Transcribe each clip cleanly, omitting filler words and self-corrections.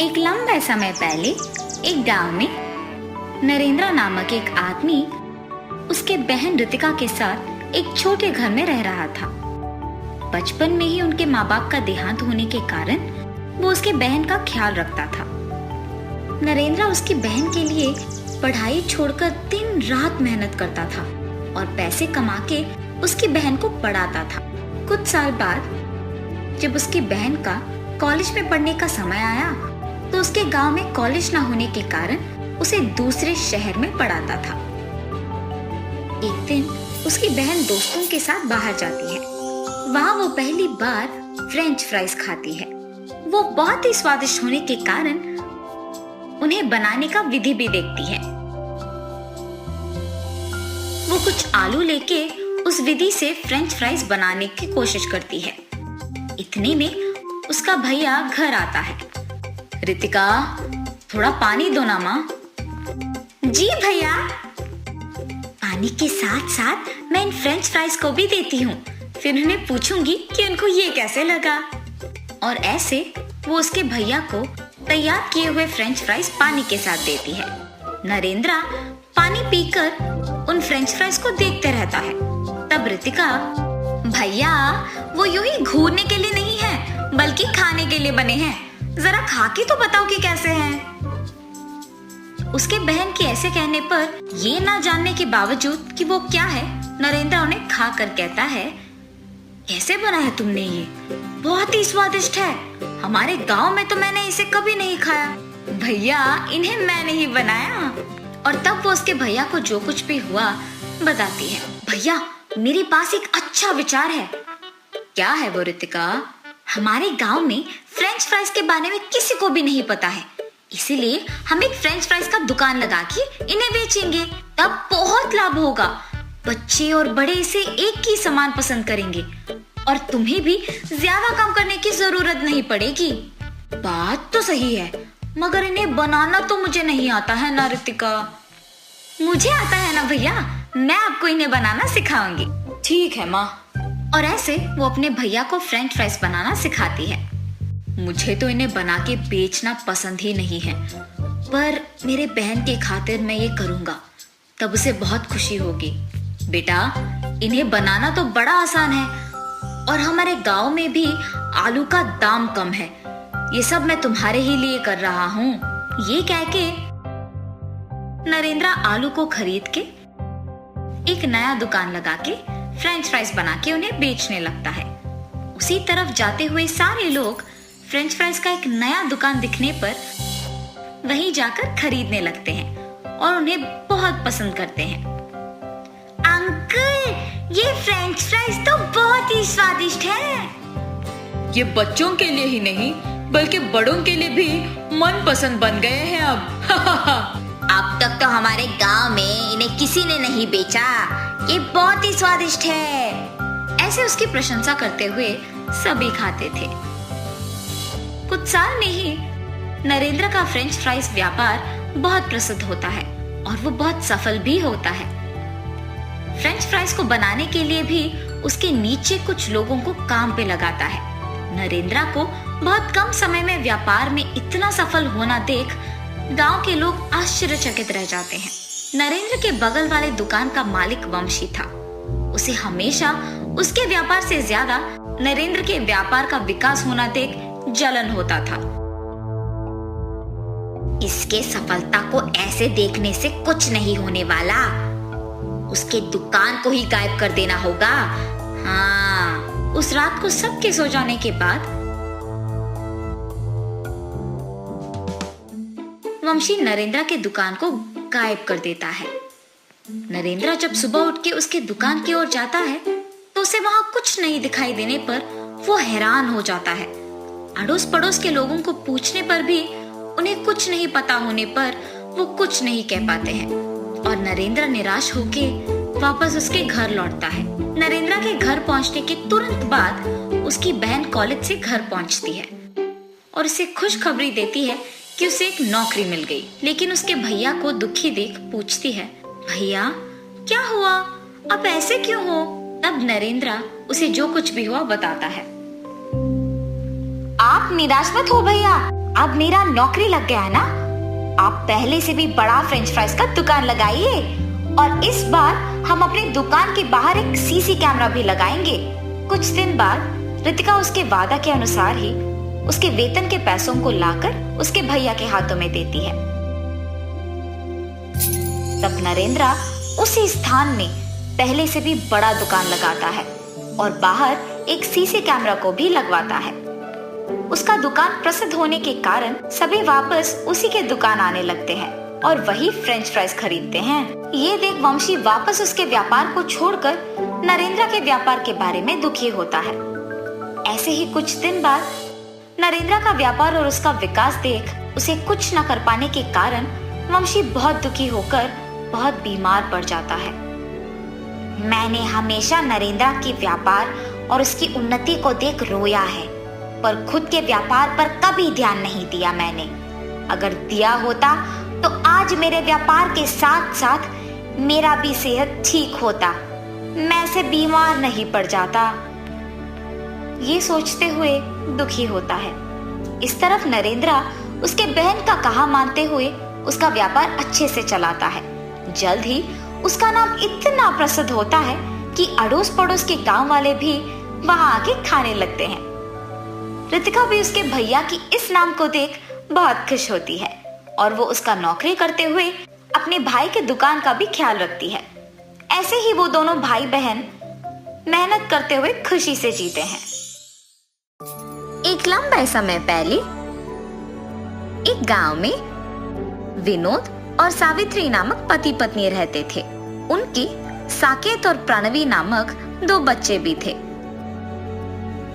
एक लंबे समय पहले एक गांव में नरेंद्र नामक एक आदमी उसके बहन रितिका के साथ एक छोटे घर में रह रहा था। बचपन में ही उनके माँ बाप का देहांत होने के कारण वो उसके बहन का ख्याल रखता था। नरेंद्र उसकी बहन के लिए पढ़ाई छोड़कर दिन रात मेहनत करता था और पैसे कमा के उसकी बहन को पढ़ाता था। कुछ साल बाद जब उसकी बहन का कॉलेज में पढ़ने का समय आया तो उसके गांव में कॉलेज न होने के कारण उसे दूसरे शहर में पढ़ाता था। एक दिन उसकी बहन दोस्तों के साथ बाहर जाती है। वहाँ वो पहली बार फ्रेंच फ्राइज खाती है। वो बहुत ही स्वादिष्ट होने के कारण उन्हें बनाने का विधि भी देखती है। वो कुछ आलू लेके उस विधि से फ्रेंच फ्राइज बनाने की कोशिश करती है। इतने में उसका भैया घर आता है। रितिका, थोड़ा पानी दो ना माँ। जी भैया। पानी के साथ साथ मैं इन फ्रेंच फ्राइज को भी देती हूँ, फिर उन्हें पूछूंगी कि उनको ये कैसे लगा। और ऐसे वो उसके भैया को तैयार किए हुए फ्रेंच फ्राइज पानी के साथ देती है। नरेंद्र पानी पीकर उन फ्रेंच फ्राइज को देखते रहता है। तब रितिका, भैया वो यूं ही घूरने के लिए नहीं है बल्कि खाने के लिए बने हैं, जरा खा के तो बताओ कि कैसे हैं। उसके बहन के ऐसे कहने पर ये ना जानने के बावजूद कि वो क्या है, नरेंद्र उन्हें खा कर कहता है, कैसे बनाया तुमने ये? बहुत ही स्वादिष्ट है। हमारे गांव में तो मैंने इसे कभी नहीं खाया। भैया इन्हें मैंने ही बनाया। और तब वो उसके भैया को जो कुछ भी हुआ बताती है। भैया मेरे पास एक अच्छा विचार है। क्या है वो रितिका? हमारे गांव में फ्रेंच फ्राइज के बारे में किसी को भी नहीं पता है, इसीलिए हम एक फ्रेंच फ्राइज का दुकान लगा के इन्हें बेचेंगे। तब बहुत लाभ होगा। बच्चे और बड़े इसे एक ही समान पसंद करेंगे और तुम्हें भी ज्यादा काम करने की जरूरत नहीं पड़ेगी। बात तो सही है, मगर इन्हें बनाना तो मुझे नहीं आता है ना रितिका। मुझे आता है ना भैया, मैं आपको इन्हें बनाना सिखाऊंगी। ठीक है माँ। और ऐसे वो अपने भैया को फ्रेंच फ्राइज बनाना सिखाती है। मुझे तो इन्हें बना के बेचना पसंद ही नहीं है, पर मेरे बहन के खातिर मैं ये करूंगा, तब उसे बहुत खुशी होगी। बेटा इन्हें बनाना तो बड़ा आसान है और हमारे गांव में भी आलू का दाम कम है। ये सब मैं तुम्हारे ही लिए कर रहा हूँ। ये कह के नरेंद्र आलू को खरीद के एक नया दुकान लगा के फ्रेंच फ्राइज बना के उन्हें बेचने लगता है। उसी तरफ जाते हुए सारे लोग फ्रेंच फ्राइज का एक नया दुकान दिखने पर वहीं जाकर खरीदने लगते हैं और उन्हें बहुत पसंद करते हैं। अंकल, ये फ्रेंच फ्राइज तो बहुत ही स्वादिष्ट है। ये बच्चों के लिए ही नहीं बल्कि बड़ों के लिए भी मन पसंद बन गए हैं अब। अब तक तो हमारे गांव में इन्हें किसी ने नहीं बेचा। ये बहुत ही स्वादिष्ट है। ऐसे उसकी प्रशंसा करते हुए सभी खाते थे। कुछ साल में ही नरेंद्र का फ्रेंच फ्राइज व्यापार बहुत प्रसिद्ध होता है और वो बहुत सफल भी होता है। फ्रेंच फ्राइज को बनाने के लिए भी उसके नीचे कुछ लोगों को काम पे लगाता है। नरेंद्र को बहुत कम समय में व्यापार में इतना सफल होना देख गांव के लोग आश्चर्यचकित रह जाते हैं। नरेंद्र के बगल वाले दुकान का मालिक वंशी था। उसे हमेशा उसके व्यापार से ज्यादा नरेंद्र के व्यापार का विकास होना देख जलन होता था। इसके सफलता को ऐसे देखने से कुछ नहीं होने वाला। उसके दुकान को ही गायब कर देना होगा। हाँ, उस रात को सबके सो जाने के बाद वंशी नरेंद्र के दुकान को गायब कर देता है। नरेंद्र जब सुबह उठ के उसके दुकान की ओर जाता है तो उसे वहां कुछ नहीं दिखाई देने पर वो हैरान हो जाता है। अड़ोस पड़ोस के लोगों को पूछने पर भी उन्हें कुछ नहीं पता होने पर वो कुछ नहीं कह पाते हैं और नरेंद्र निराश होके वापस उसके घर लौटता है। नरेंद्र के घर पहुंचने के तुरंत बाद उसकी बहन कॉलेज से घर पहुंचती है और उसे खुशखबरी देती है कि उसे एक नौकरी मिल गई। लेकिन उसके भैया को दुखी देख पूछती है, भैया क्या हुआ? आप ऐसे क्यों हो? तब नरेंद्र उसे जो कुछ भी हुआ बताता है। आप निराश मत हो भैया, अब मेरा नौकरी लग गया है ना, आप पहले से भी बड़ा फ्रेंच फ्राइज का दुकान लगाइए और इस बार हम अपने दुकान के बाहर एक सीसी कैमरा भी लगाएंगे। कुछ दिन बाद रितिका उसके वादा के अनुसार ही उसके वेतन के पैसों को लाकर उसके भैया के हाथों में देती है। तब नरेंद्र उसी स्थान में पहले से भी बड़ा दुकान लगाता है और बाहर एक सीसी कैमरा को भी लगवाता है। उसका दुकान प्रसिद्ध होने के कारण सभी वापस उसी के दुकान आने लगते हैं और वही फ्रेंच फ्राइज खरीदते हैं। ये देख वंशी वापस उसके व्यापार को छोड़कर नरेंद्र के व्यापार के बारे में दुखी होता है। ऐसे ही कुछ दिन बाद नरेंद्र का व्यापार और उसका विकास देख उसे कुछ न कर पाने के कारण वंशी बहुत दुखी होकर बहुत बीमार पड़ जाता है। मैंने हमेशा नरेंद्र के व्यापार और उसकी उन्नति को देख रोया है, पर खुद के व्यापार पर कभी ध्यान नहीं दिया मैंने। अगर दिया होता तो आज मेरे व्यापार के साथ साथ मेरा भी सेहत ठीक होता, मैं ऐसे बीमार नहीं पड़ जाता। ये सोचते हुए दुखी होता है। इस तरफ नरेंद्र उसके बहन का कहा मानते हुए उसका व्यापार अच्छे से चलाता है। जल्द ही उसका नाम इतना प्रसिद्ध होता है कि अड़ोस पड़ोस के गांव वाले भी वहां आके खाने लगते हैं। रितिका भी उसके भैया की इस नाम को देख बहुत खुश होती है और वो उसका नौकरी करते हुए अपने भाई के दुकान का भी ख्याल रखती है। ऐसे ही वो दोनों भाई बहन मेहनत करते हुए खुशी से जीते हैं। एक लंबे समय पहले एक गांव में विनोद और सावित्री नामक पति पत्नी रहते थे। उनके साकेत और प्रणवी नामक 2 बच्चे भी थे।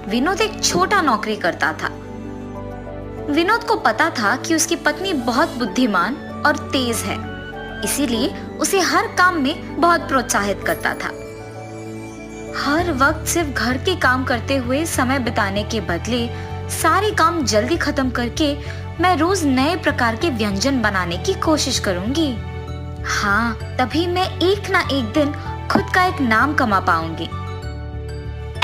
विनोद एक छोटा नौकरी करता था। विनोद को पता था कि उसकी पत्नी बहुत बुद्धिमान और तेज है, इसीलिए उसे हर काम में बहुत प्रोत्साहित करता था। हर वक्त सिर्फ घर के काम करते हुए समय बिताने के बदले सारे काम जल्दी खत्म करके मैं रोज नए प्रकार के व्यंजन बनाने की कोशिश करूंगी। हाँ, तभी मैं एक ना एक दिन खुद का एक नाम कमा पाऊंगी।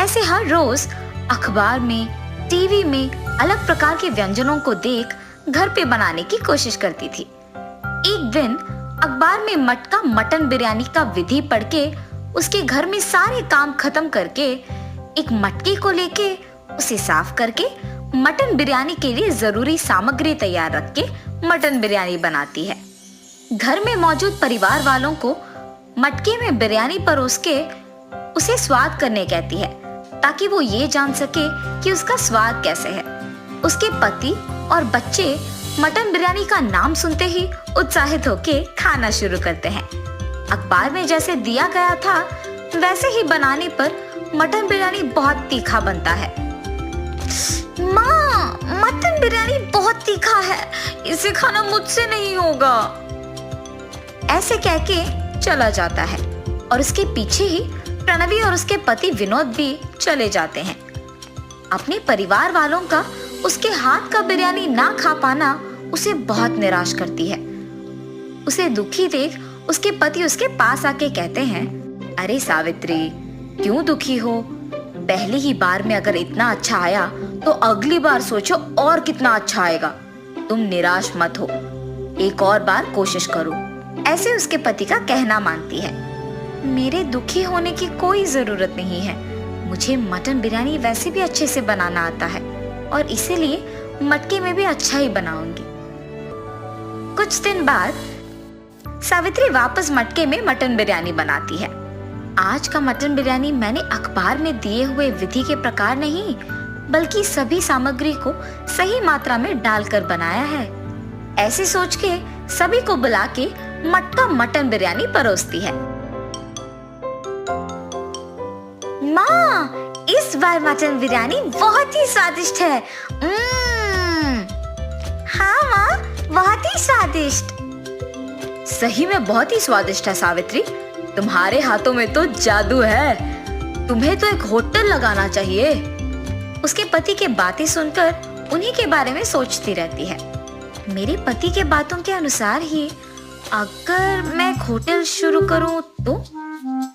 ऐसे हर रोज अखबार में, टीवी में अलग प्रकार के व्यंजनों को देख घर पे बनाने की कोशिश करती थी। एक दिन अखबार में मटका मटन बिरयानी का विधि पढ़ के उसके घर में सारे काम खत्म करके एक मटके को लेके उसे साफ करके मटन बिरयानी के लिए जरूरी सामग्री तैयार रख के मटन बिरयानी बनाती है। घर में मौजूद परिवार वालों को मटके में बिरयानी परोस के उसे स्वाद करने कहती है, ताकि वो ये जान सके कि उसका स्वाद कैसे है। उसके पति और बच्चे मटन बिरयानी का नाम सुनते ही उत्साहित होके खाना शुरू करते हैं। अखबार में जैसे दिया गया था वैसे ही बनाने पर मटन बिरयानी बहुत तीखा बनता है। माँ, मटन बिरयानी बहुत तीखा है, इसे खाना मुझसे नहीं होगा, ऐसे कह के चला जाता है और उसके पीछे ही प्रणवी और उसके पति विनोद भी चले जाते हैं। अपने परिवार वालों का उसके हाथ का बिरयानी ना खा पाना उसे बहुत निराश करती है। उसे दुखी देख उसके पति उसके पास आके कहते हैं, अरे सावित्री, क्यों दुखी हो? पहली ही बार में अगर इतना अच्छा आया तो अगली बार सोचो और कितना अच्छा आएगा। तुम निराश मत हो, एक और बार कोशिश करो, ऐसे उसके पति का कहना मानती है। मेरे दुखी होने की कोई जरूरत नहीं है, मुझे मटन बिरयानी वैसे भी अच्छे से बनाना आता है और इसीलिए मटके में भी अच्छा ही बनाऊंगी। कुछ दिन बाद सावित्री वापस मटके में मटन बिरयानी बनाती है। आज का मटन बिरयानी मैंने अखबार में दिए हुए विधि के प्रकार नहीं, बल्कि सभी सामग्री को सही मात्रा में डालकर बनाया है। ऐसे सोच के सभी को बुला के मटका मटन बिरयानी परोसती है। माँ, इस बार मटन बिरयानी बहुत ही स्वादिष्ट है। हाँ माँ, बहुत ही स्वादिष्ट। सही में बहुत ही स्वादिष्ट है सावित्री, तुम्हारे हाथों में तो जादू है, तुम्हें तो एक होटल लगाना चाहिए। उसके पति के बातें सुनकर उन्हीं के बारे में सोचती रहती है। मेरे पति के बातों के अनुसार ही अगर मैं एक होटल शुरू करूं तो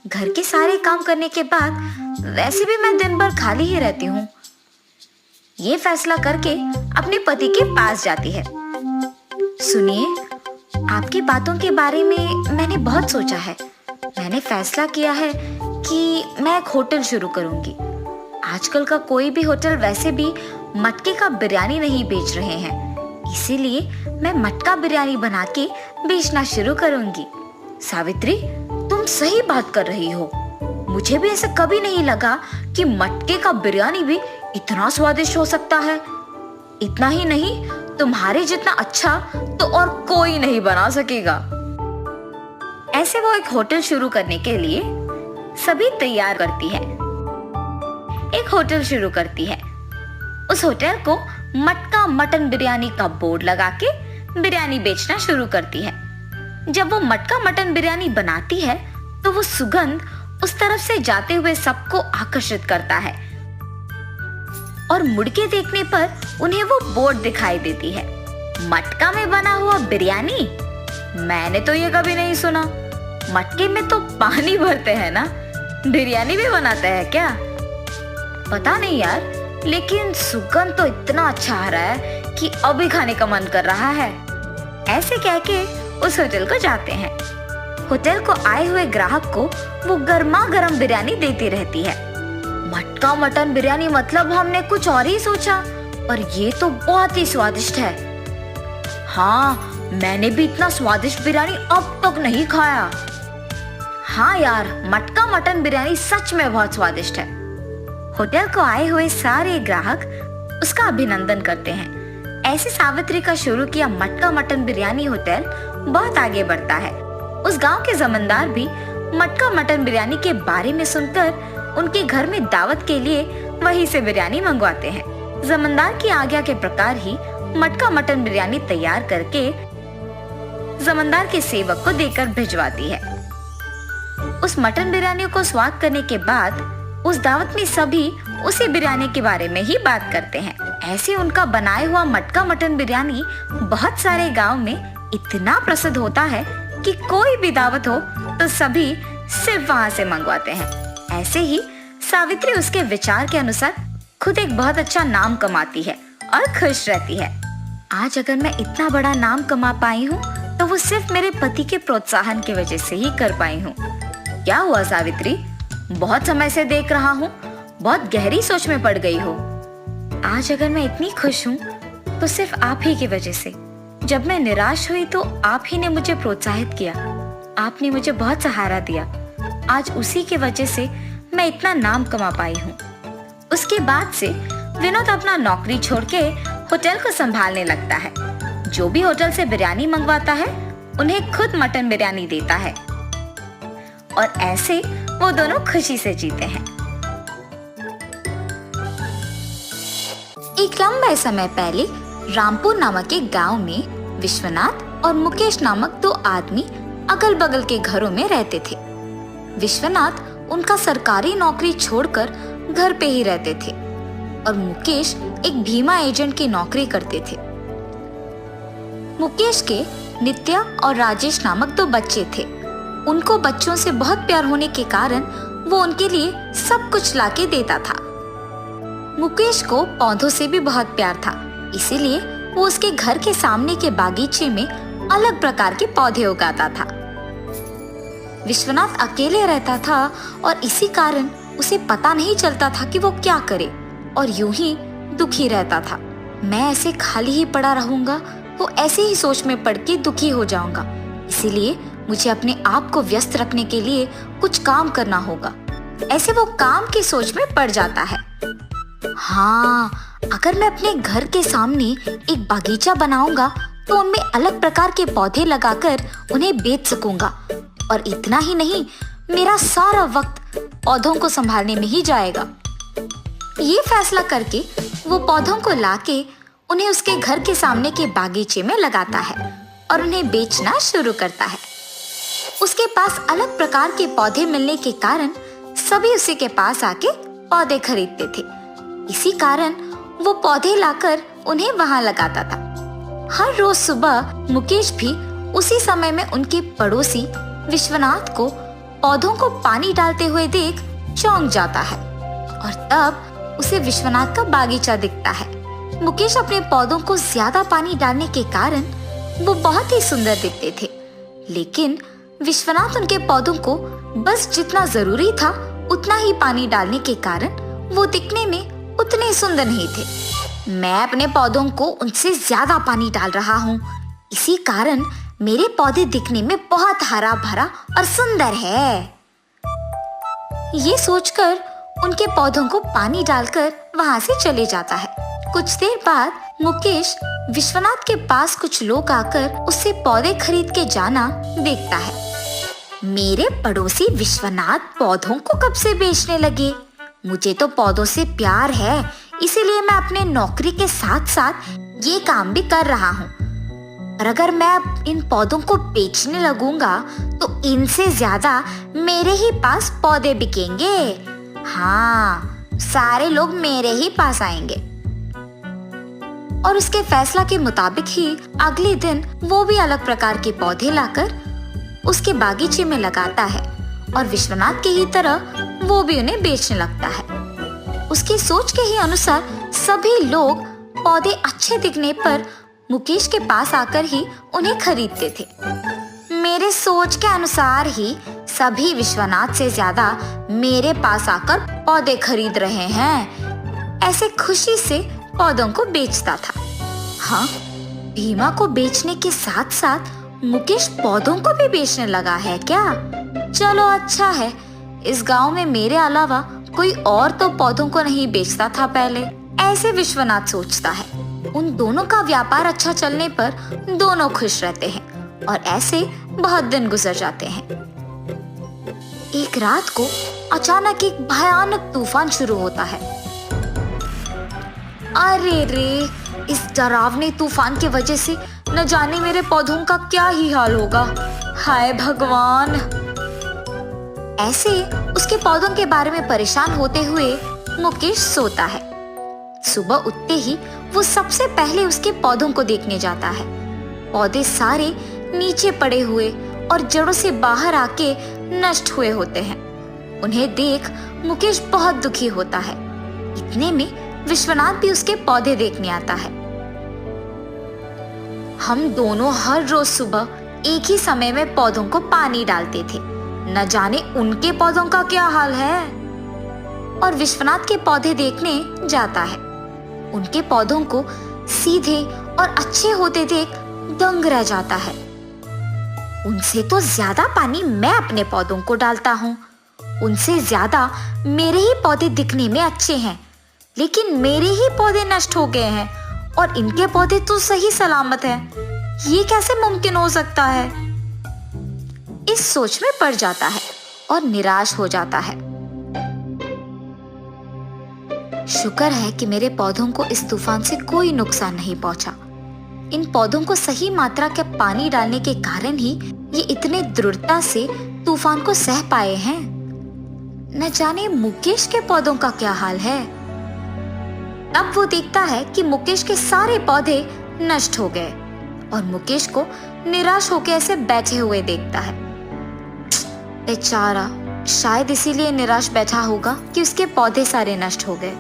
घर के सारे काम करने के बाद वैसे भी मैं दिन भर खाली ही रहती हूँ। ये फैसला करके अपने पति के पास जाती है। सुनिए, आपकी बातों के बारे में मैंने बहुत सोचा है। मैंने फैसला किया है कि मैं एक होटल शुरू करूंगी। आजकल का कोई भी होटल वैसे भी मटके का बिरयानी नहीं बेच रहे हैं, इसीलिए मैं मटका बिरयानी बना के बेचना शुरू करूंगी। सावित्री, तुम सही बात कर रही हो। मुझे भी ऐसा कभी नहीं लगा कि मटके का बिरयानी भी इतना स्वादिष्ट हो सकता है। इतना ही नहीं, तुम्हारे जितना अच्छा तो और कोई नहीं बना सकेगा। ऐसे वो एक होटल शुरू करने के लिए सभी तैयार करती है। एक होटल शुरू करती है। उस होटल को मटका मटन बिरयानी का बोर्ड लगा के बिरयानी बेचना शुरू करती है। जब वो मटका मटन बिरयानी बनाती है तो वो सुगंध उस तरफ से जाते हुए सबको आकर्षित करता है और मुड़ के देखने पर उन्हें वो बोर्ड दिखाई देती है। मटका में बना हुआ बिरयानी? मैंने तो ये कभी नहीं सुना। मटके में तो पानी भरते हैं ना, बिरयानी भी बनाते हैं क्या? पता नहीं यार, लेकिन सुगंध तो इतना अच्छा आ रहा है कि अभी खाने का मन कर रहा है। ऐसे कह के उस होटल को जाते हैं। होटल को आए हुए ग्राहक को वो गर्मा गर्म बिरयानी देती रहती है। मटका मटन बिरयानी मतलब हमने कुछ और ही सोचा, और ये तो बहुत ही स्वादिष्ट है। हाँ, मैंने भी इतना स्वादिष्ट बिरयानी अब तक नहीं खाया। हाँ यार, मटका मटन बिरयानी सच में बहुत स्वादिष्ट है। होटल को आए हुए सारे ग्राहक उसका अभिनंदन करते हैं। ऐसे सावित्री का शुरू किया मटका मटन बिरयानी होटल बहुत आगे बढ़ता है। उस गांव के जमींदार भी मटका मटन बिरयानी के बारे में सुनकर उनके घर में दावत के लिए वहीं से बिरयानी मंगवाते हैं। जमींदार की आज्ञा के प्रकार ही मटका मटन बिरयानी तैयार करके जमींदार के सेवक को देकर भिजवाती है। उस मटन बिरयानी को स्वाद करने के बाद उस दावत में सभी उसी बिरयानी के बारे में ही बात करते हैं। ऐसे उनका बनाया हुआ मटका मटन बिरयानी बहुत सारे गांव में इतना प्रसिद्ध होता है कि कोई भी दावत हो तो सभी सिर्फ वहां से मंगवाते हैं। ऐसे ही सावित्री उसके विचार के अनुसार खुद एक बहुत अच्छा नाम कमाती है और खुश रहती है। आज अगर मैं इतना बड़ा नाम कमा पाई हूँ तो वो सिर्फ मेरे पति के प्रोत्साहन की वजह से ही कर पाई हूँ। क्या हुआ सावित्री? बहुत समय से देख रहा हूँ, बहुत गहरी सोच में पड़ गई हो। आज अगर मैं इतनी खुश हूँ तो सिर्फ आप ही की वजह से। जब मैं निराश हुई तो आप ही ने मुझे प्रोत्साहित किया, आपने मुझे बहुत सहारा दिया। आज उसी की वजह से मैं इतना नाम कमा पाई हूँ। उसके बाद से विनोद अपना नौकरी छोड़ के होटल को संभालने लगता है। जो भी होटल से बिरयानी मंगवाता है उन्हें खुद मटन बिरयानी देता है और ऐसे वो दोनों खुशी से जीते हैं। एक लंबे समय पहले रामपुर नामक एक गांव में विश्वनाथ और मुकेश नामक दो आदमी अगल बगल के घरों में रहते थे। विश्वनाथ उनका सरकारी नौकरी छोड़कर घर पे ही रहते थे और मुकेश एक बीमा एजेंट की नौकरी करते थे। मुकेश के नित्या और राजेश नामक दो बच्चे थे। उनको बच्चों से बहुत प्यार होने के कारण वो उनके लिए सब कुछ लाके देता था। मुकेश को पौधों से भी बहुत प्यार था, इसीलिए वो उसके घर के सामने के बागीचे में अलग प्रकार के पौधे उगाता था। विश्वनाथ अकेले रहता था और इसी कारण उसे पता नहीं चलता था कि वो क्या करे और यूं ही दुखी रहता था। मैं ऐसे खाली ही पड़ा रहूंगा तो ऐसे ही सोच में पड़ के दुखी हो जाऊंगा, इसीलिए मुझे अपने आप को व्यस्त रखने के लिए कुछ काम करना होगा। ऐसे वो काम की सोच में पड़ जाता है। हाँ, अगर मैं अपने घर के सामने एक बागीचा बनाऊंगा तो उनमें अलग प्रकार के पौधे लगाकर उन्हें बेच सकूंगा और इतना ही नहीं, मेरा सारा वक्त पौधों को संभालने में ही जाएगा। ये फैसला करके वो पौधों को लाके उन्हें उसके घर के सामने के बागीचे में लगाता है और उन्हें बेचना शुरू करता है। उसके पास अलग प्रकार के पौधे मिलने के कारण सभी उसी के पास आके पौधे खरीदते थे। इसी कारण वो पौधे लाकर उन्हें वहां लगाता था। हर रोज सुबह मुकेश भी उसी समय में उनके पड़ोसी विश्वनाथ को पौधों को पानी डालते हुए देख चौंक जाता है और तब उसे विश्वनाथ का बागीचा दिखता है। मुकेश अपने पौधों को ज्यादा पानी डालने के कारण वो बहुत ही सुंदर दिखते थे, लेकिन विश्वनाथ उनके पौधों को बस जितना जरूरी था उतना ही पानी डालने के कारण वो दिखने में उतने सुंदर नहीं थे। मैं अपने पौधों को उनसे ज्यादा पानी डाल रहा हूँ, इसी कारण मेरे पौधे दिखने में बहुत हरा भरा और सुंदर है। ये सोचकर उनके पौधों को पानी डालकर वहाँ से चले जाता है। कुछ देर बाद मुकेश विश्वनाथ के पास कुछ लोग आकर उससे पौधे खरीद के जाना देखता है। मेरे पड़ोसी विश्वनाथ पौधों को कब से बेचने लगे? मुझे तो पौधों से प्यार है, इसीलिए मैं अपने नौकरी के साथ साथ ये काम भी कर रहा हूँ। और अगर मैं इन पौधों को बेचने लगूंगा तो इनसे ज्यादा मेरे ही पास पौधे बिकेंगे। हाँ, सारे लोग मेरे ही पास आएंगे। और उसके फैसला के मुताबिक ही अगले दिन वो भी अलग प्रकार के पौधे लाकर उसके बागीचे में लगाता है और विश्वनाथ के ही तरह वो भी उन्हें बेचने लगता है। उसकी सोच के ही अनुसार सभी लोग पौधे अच्छे दिखने पर मुकेश के पास आकर ही उन्हें खरीदते थे। मेरे सोच के अनुसार ही सभी विश्वनाथ से ज्यादा मेरे पास आकर पौधे खरीद रहे हैं, ऐसे खुशी से पौधों को बेचता था। हाँ, भीमा को बेचने के साथ साथ मुकेश पौधों को भी बेचने लगा है क्या? चलो अच्छा है, इस गांव में मेरे अलावा कोई और तो पौधों को नहीं बेचता था पहले, ऐसे विश्वनाथ सोचता है। उन दोनों का व्यापार अच्छा चलने पर दोनों खुश रहते हैं और ऐसे बहुत दिन गुजर जाते हैं। एक रात को अचानक एक भयानक तूफान शुरू होता है। अरे रे, इस डरावने तूफान की वजह से न जाने मेरे पौधों का क्या ही हाल होगा। हाय भगवान। ऐसे उसके पौधों के बारे में परेशान होते हुए मुकेश सोता है। सुबह उठते ही वो सबसे पहले उसके पौधों को देखने जाता है। पौधे सारे नीचे पड़े हुए और जड़ों से बाहर आके नष्ट हुए होते हैं। उन्हें देख मुकेश बहुत दुखी होता है। इतने में विश्वनाथ भी उसके पौधे देखने आता है। हम दोनों हर रोज सुबह एक ही समय में पौधों को पानी डालते थे, न जाने उनके पौधों का क्या हाल है। और विश्वनाथ के पौधे देखने जाता है। उनके पौधों को सीधे और अच्छे होते देख दंग रह जाता है। उनसे तो ज्यादा पानी मैं अपने पौधों को डालता हूँ, उनसे ज्यादा मेरे ही पौधे दिखने में अच्छे हैं, लेकिन मेरे ही पौधे नष्ट हो गए हैं और इनके पौधे तो सही सलामत हैं। ये कैसे मुमकिन हो सकता है? इस सोच में पड़ जाता है और निराश हो जाता है। शुक्र है कि मेरे पौधों को इस तूफान से कोई नुकसान नहीं पहुंचा। इन पौधों को सही मात्रा के पानी डालने के कारण ही ये इतने दृढ़ता से तूफान को सह पाए हैं। न जाने मुकेश के पौधों का क्या हाल है। तब वो देखता है कि मुकेश के सारे पौधे नष्ट हो गए और मुकेश को निराश होकर ऐसे बैठे हुए देखता है। बेचारा, शायद इसीलिए निराश बैठा होगा कि उसके पौधे सारे नष्ट हो गए।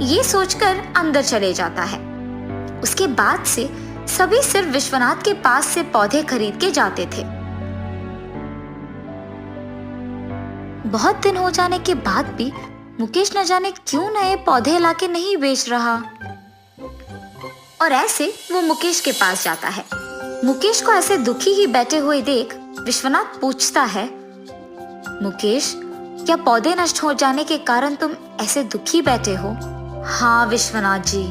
ये सोचकर अंदर चले जाता है। उसके बाद से सभी सिर्फ विश्वनाथ के पास से पौधे खरीद के जाते थे। बहुत दिन हो जाने के बाद भी मुकेश न जाने क्यों नए पौधे लाके नहीं बेच रहा। और ऐसे वो मुकेश के पास जाता है। मुकेश को ऐसे दुखी ही बैठे हुए देख विश्वनाथ पूछता है, मुकेश, क्या पौधे नष्ट हो जाने के कारण तुम ऐसे दुखी बैठे हो? हाँ विश्वनाथ जी,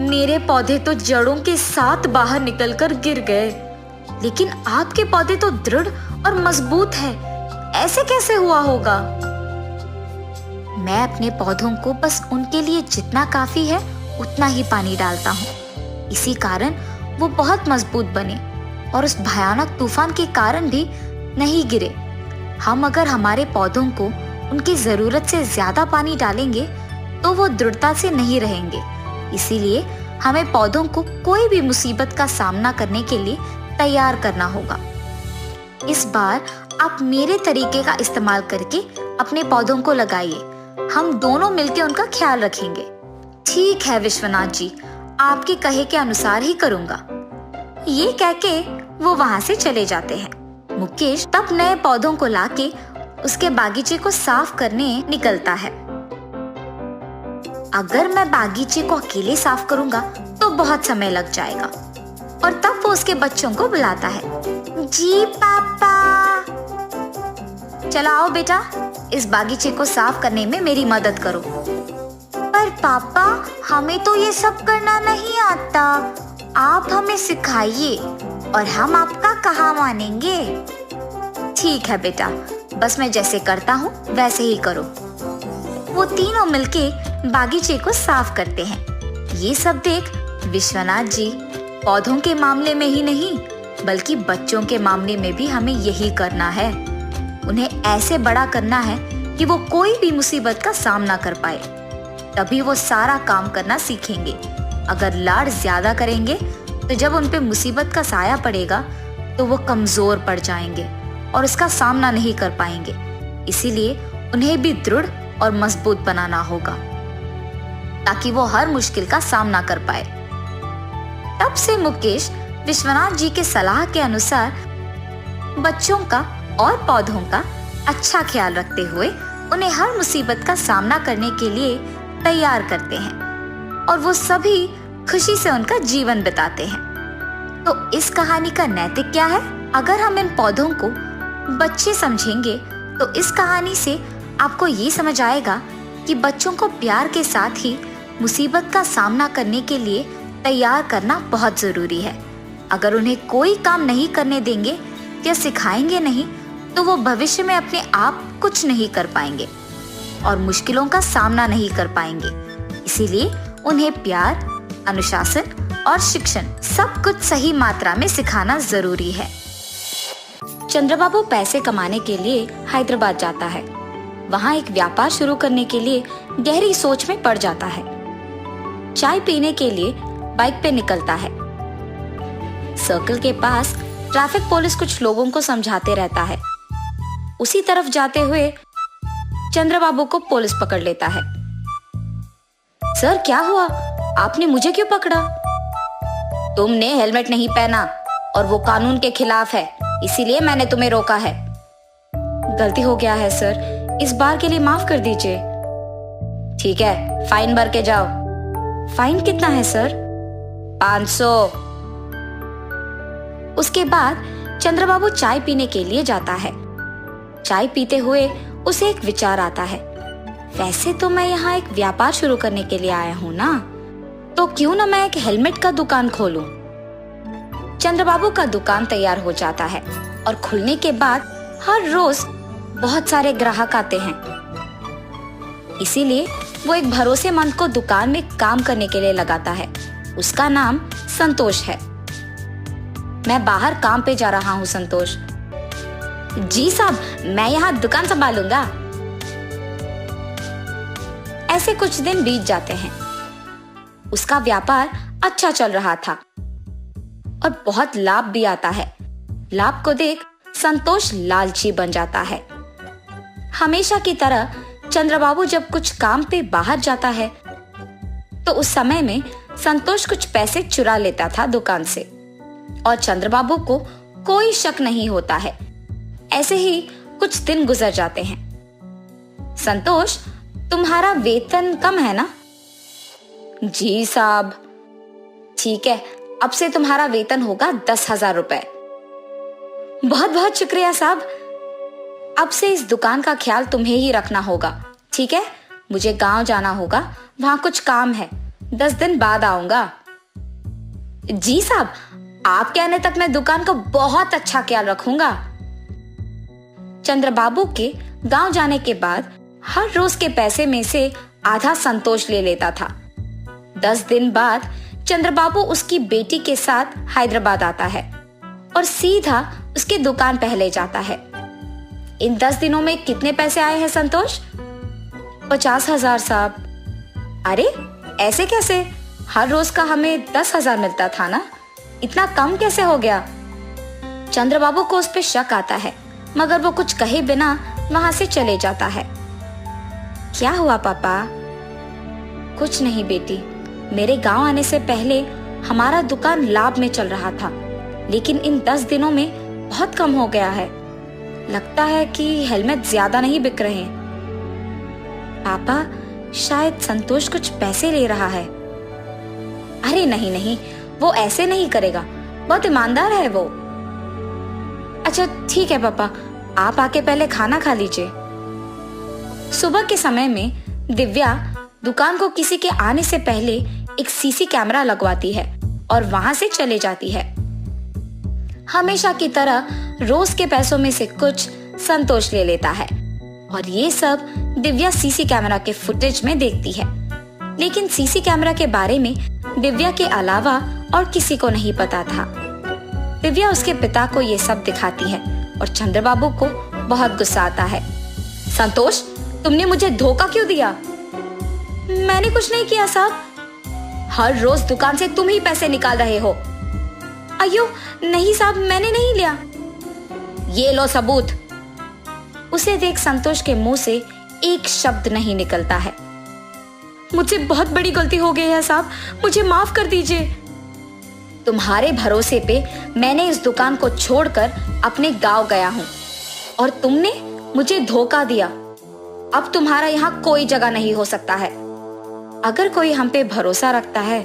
मेरे पौधे तो जड़ों के साथ बाहर निकलकर गिर गए, लेकिन आपके पौधे तो दृढ़ और मजबूत है, ऐसे कैसे हुआ होगा? मैं अपने पौधों को बस उनके लिए जितना काफी है उतना ही पानी डालता हूँ, इसी कारण वो बहुत मजबूत बने और उस भयानक तूफान के कारण भी नहीं गिरे। हम अगर हमारे पौधों को उनकी जरूरत से ज्यादा पानी डालेंगे तो वो दृढ़ता से नहीं रहेंगे, इसीलिए हमें पौधों को कोई भी मुसीबत का सामना करने के लिए तैयार करना होगा। इस बार आप मेरे तरीके का इस्तेमाल करके अपने पौधों को लगाइए, हम दोनों मिलकर उनका ख्याल रखेंगे। ठीक है विश्वनाथ जी, आपके कहे के अनुसार ही करूंगा। ये कह के वो वहां से चले जाते हैं। मुकेश तब नए पौधों को लाके उसके बागीचे को साफ करने निकलता है। अगर मैं बागीचे को अकेले साफ करूंगा तो बहुत समय लग जाएगा। और तब वो उसके बच्चों को बुलाता है। जी पापा, चलो आओ बेटा, इस बागीचे को साफ करने में मेरी मदद करो। पर पापा, हमें तो ये सब करना नहीं आता, आप हमें सिखाइए और हम आपका कहाँ मानेंगे। ठीक है बेटा, बस मैं जैसे करता हूँ वैसे ही करो। वो तीनों मिलके बागीचे को साफ करते हैं। ये सब देख विश्वनाथ जी, पौधों के मामले में ही नहीं बल्कि बच्चों के मामले में भी हमें यही करना है। उन्हें ऐसे बड़ा करना है कि वो कोई भी मुसीबत का सामना कर पाए, तभी वो सारा काम करना सीखेंगे। अगर लाड ज्यादा करेंगे तो जब उन पे मुसीबत का साया पड़ेगा तो वो कमजोर पड़ जाएंगे और उसका सामना नहीं कर पाएंगे। इसीलिए उन्हें भी दृढ़ और मजबूत बनाना होगा ताकि वो हर मुश्किल का सामना कर पाए। तब से मुकेश विश्वनाथ जी के सलाह के अनुसार बच्चों का और पौधों का अच्छा ख्याल रखते हुए उन्हें हर मुसीबत का सामना करने के लिए तैयार करते हैं और वो सभी खुशी से उनका जीवन बिताते हैं। तो इस कहानी का नैतिक क्या है? अगर हम इन पौधों को बच्चे समझेंगे तो इस कहानी से आपको ये समझ आएगा कि बच्चों को प्यार के साथ ही मुसीबत का सामना करने के लिए तैयार करना बहुत जरूरी है। अगर उन्हें कोई काम नहीं करने देंगे या सिखाएंगे नहीं तो वो भविष्य में अपने आप कुछ नहीं कर पाएंगे और मुश्किलों का सामना नहीं कर पाएंगे। इसीलिए उन्हें प्यार, अनुशासन और शिक्षण सब कुछ सही मात्रा में सिखाना जरूरी है। चंद्रबाबू पैसे कमाने के लिए हैदराबाद जाता है। वहाँ एक व्यापार शुरू करने के लिए गहरी सोच में पड़ जाता है। चाय पीने के लिए बाइक पे निकलता है। सर्कल के पास ट्रैफिक पुलिस कुछ लोगों को समझाते रहता है। उसी तरफ जाते हुए चंद्रबाबू को पुलिस पकड़ लेता है। सर क्या हुआ, आपने मुझे क्यों पकड़ा? तुमने हेलमेट नहीं पहना और वो कानून के खिलाफ है, इसीलिए मैंने तुम्हें रोका है। गलती हो गया है सर, इस बार के लिए माफ कर दीजिए। ठीक है, फाइन भर के जाओ। फाइन कितना है सर? 500। उसके बाद चंद्रबाबू चाय पीने के लिए जाता है। चाय पीते हुए उसे एक विचार आता है, वैसे तो मैं यहाँ एक व्यापार शुरू करने के लिए आया हूँ ना, तो क्यों ना मैं एक हेलमेट का दुकान खोलूं। चंद्रबाबू का दुकान तैयार हो जाता है और खुलने के बाद हर रोज बहुत सारे ग्राहक आते हैं। इसीलिए वो एक भरोसेमंद को दुकान में काम करने के लिए लगाता है। उसका नाम संतोष है। मैं बाहर काम पे जा रहा हूँ संतोष। जी साहब, मैं यहाँ दुकान संभालूंगा। ऐसे कुछ दिन बीत जाते हैं। उसका व्यापार अच्छा चल रहा था और बहुत लाभ भी आता है। लाभ को देख संतोष लालची बन जाता है। हमेशा की तरह चंद्रबाबू जब कुछ काम पे बाहर जाता है तो उस समय में संतोष कुछ पैसे चुरा लेता था दुकान से और चंद्रबाबू को कोई शक नहीं होता है। ऐसे ही कुछ दिन गुजर जाते हैं। संतोष, तुम्हारा वेतन कम है ना? जी साहब। ठीक है, अब से तुम्हारा वेतन होगा 10,000 रुपए। बहुत बहुत शुक्रिया साहब। अब से इस दुकान का ख्याल तुम्हें ही रखना होगा, ठीक है? मुझे गांव जाना होगा, वहां कुछ काम है। 10 दिन बाद आऊंगा। जी साहब, आपके आने तक मैं दुकान का बहुत अच्छा ख्याल रखूंगा। चंद्रबाबू के गांव जाने के बाद हर रोज के पैसे में से आधा संतोष ले लेता था। 10 दिन बाद चंद्रबाबू उसकी बेटी के साथ हैदराबाद आता है और सीधा उसकी दुकान पहले जाता है। इन 10 दिनों में कितने पैसे आए हैं संतोष? 50,000 साहब। अरे ऐसे कैसे? हर रोज का हमें 10,000 मिलता था ना, इतना कम कैसे हो गया? चंद्रबाबू को उस पर शक आता है, मगर वो कुछ कहे बिना वहां से चले जाता है। क्या हुआ पापा? कुछ नहीं बेटी, मेरे गांव आने से पहले हमारा दुकान लाभ में चल रहा था, लेकिन इन 10 दिनों में बहुत कम हो गया है। लगता है कि हेलमेट ज्यादा नहीं बिक रहे हैं। पापा, शायद संतोष कुछ पैसे ले रहा है। अरे नहीं नहीं, वो ऐसे नहीं करेगा, बहुत ईमानदार है वो। अच्छा ठीक है पापा, आप आके पहले खाना खा लीजिए। सुबह के समय में दिव्या दुकान को किसी के आने से पहले एक सीसी कैमरा लगवाती है और वहां से चले जाती है। हमेशा की तरह रोज के पैसों में से कुछ संतोष ले लेता है और ये सब दिव्या सीसी कैमरा के फुटेज में देखती है। लेकिन सीसी कैमरा के बारे में दिव्या के अलावा और किसी को नहीं पता था। दिव्या उसके पिता को ये सब दिखाती है और चंद्रबाबू को बहुत गुस्सा आता है। संतोष, तुमने मुझे धोखा क्यों दिया? मैंने कुछ नहीं किया साहब। हर रोज दुकान से तुम ही पैसे निकाल रहे हो। अयो नहीं साहब, मैंने नहीं लिया। ये लो सबूत। उसे देख संतोष के मुंह से एक शब्द नहीं निकलता है। मुझसे बहुत बड़ी गलती हो गई है साहब, मुझे माफ कर दीजिए। तुम्हारे भरोसे पे मैंने इस दुकान को छोड़कर अपने गांव गया हूं और तुमने मुझे धोखा दिया। अब तुम्हारा यहाँ कोई जगह नहीं हो सकता है। अगर कोई हम पे भरोसा रखता है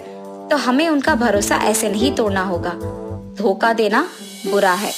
तो हमें उनका भरोसा ऐसे नहीं तोड़ना होगा। धोखा देना बुरा है।